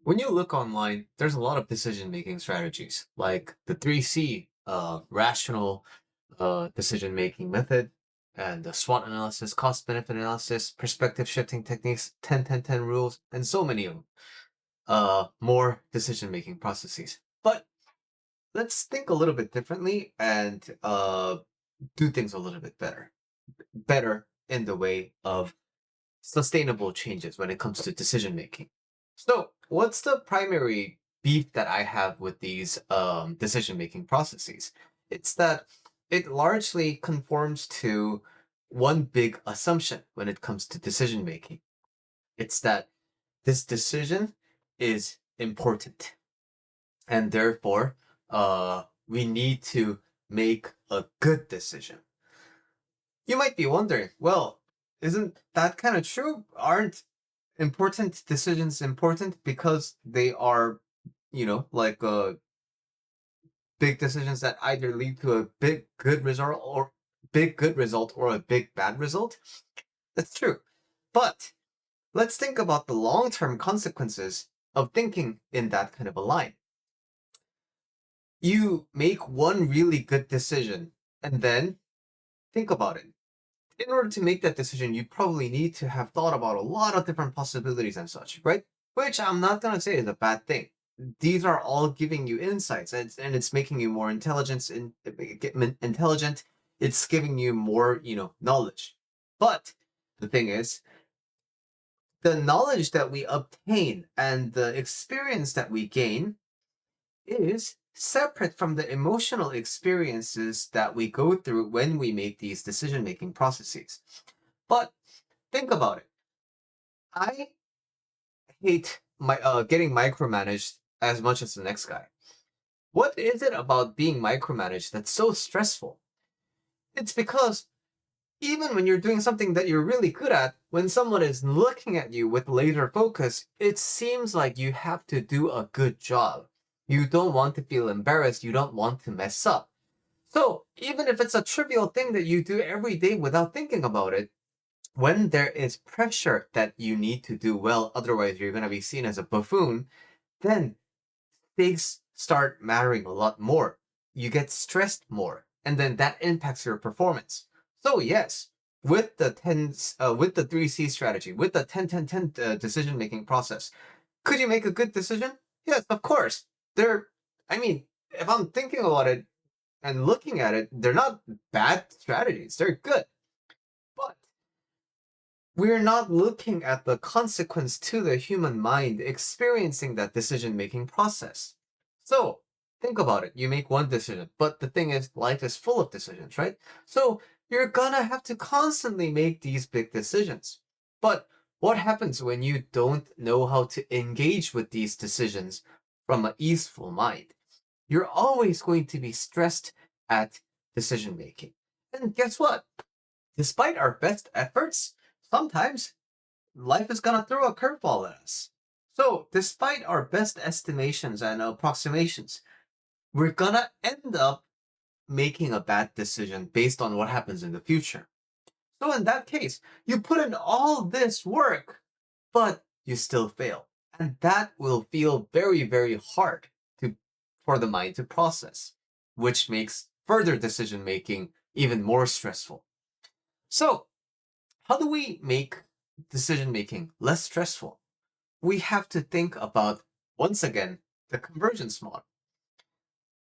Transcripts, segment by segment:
When you look online, there's a lot of decision-making strategies, like the 3C, rational decision-making method, and the SWOT analysis, cost-benefit analysis, perspective shifting techniques, 10-10-10 rules, and so many of them. More decision-making processes. But let's think a little bit differently and do things a little bit better. Better in the way of sustainable changes when it comes to decision making. So, what's the primary beef that I have with these decision making processes? It's that it largely conforms to one big assumption when it comes to decision making. It's that this decision is important, and therefore, we need to make a good decision. You might be wondering, well, isn't that kind of true? Aren't important decisions important because they are, like big decisions that either lead to a big good result or a big bad result? That's true. But let's think about the long-term consequences of thinking in that kind of a line. You make one really good decision and then think about it. In order to make that decision, you probably need to have thought about a lot of different possibilities and such, right? Which I'm not going to say is a bad thing. These are all giving you insights, and it's making you more intelligent. It's giving you more, knowledge. But the thing is, the knowledge that we obtain and the experience that we gain is separate from the emotional experiences that we go through when we make these decision making processes. But think about it. I hate getting micromanaged as much as the next guy. What is it about being micromanaged that's so stressful? It's because even when you're doing something that you're really good at, when someone is looking at you with laser focus, it seems like you have to do a good job. You don't want to feel embarrassed. You don't want to mess up. So even if it's a trivial thing that you do every day without thinking about it, when there is pressure that you need to do well, otherwise you're going to be seen as a buffoon, then things start mattering a lot more. You get stressed more, and then that impacts your performance. So yes, with the 3C strategy, with the 10-10-10 decision making process, could you make a good decision? Yes, of course. There, I mean, if I'm thinking about it and looking at it, they're not bad strategies. They're good. But we're not looking at the consequence to the human mind experiencing that decision making process. So think about it. You make one decision, but the thing is, life is full of decisions, right? So you're gonna have to constantly make these big decisions. But what happens when you don't know how to engage with these decisions from an easeful mind? You're always going to be stressed at decision making. And guess what? Despite our best efforts, sometimes life is gonna throw a curveball at us. So, despite our best estimations and approximations, we're gonna end up making a bad decision based on what happens in the future. So, in that case, you put in all this work, but you still fail. And that will feel very, very hard to, for the mind to process, which makes further decision making even more stressful. So, how do we make decision making less stressful? We have to think about, once again, the convergence model.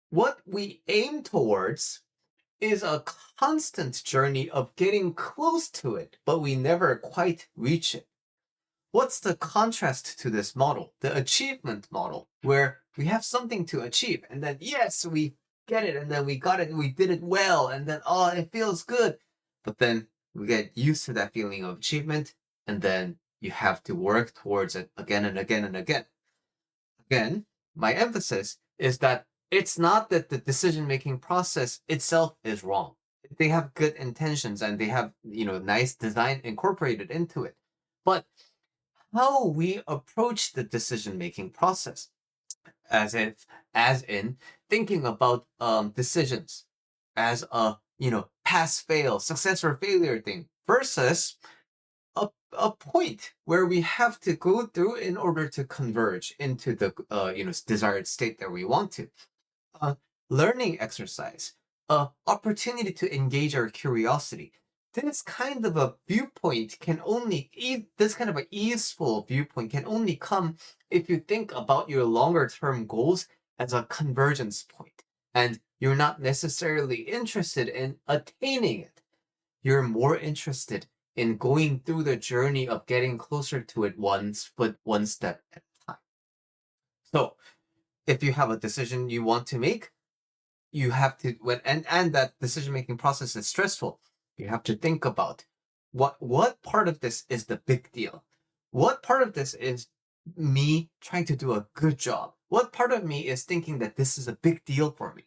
What we aim towards is a constant journey of getting close to it, but we never quite reach it. What's the contrast to this model? The achievement model, where we have something to achieve, and then, yes, we get it, and then we got it, and we did it well, and then, oh, it feels good. But then we get used to that feeling of achievement, and then you have to work towards it again and again and again. Again, my emphasis is that it's not that the decision making process itself is wrong. They have good intentions and they have, nice design incorporated into it. But how we approach the decision making process, as in thinking about decisions as a pass fail, success or failure thing, versus a point where we have to go through in order to converge into the desired state that we want to. A learning exercise, a opportunity to engage our curiosity. This kind of a viewpoint can only this kind of a easeful viewpoint can only come if you think about your longer term goals as a convergence point, and you're not necessarily interested in attaining it. You're more interested in going through the journey of getting closer to it one step at a time. So if you have a decision you want to make, you have to and that decision making process is stressful. You have to think about what part of this is the big deal. What part of this is me trying to do a good job? What part of me is thinking that this is a big deal for me?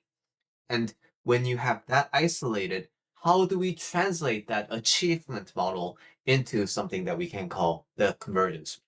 And when you have that isolated, how do we translate that achievement model into something that we can call the convergence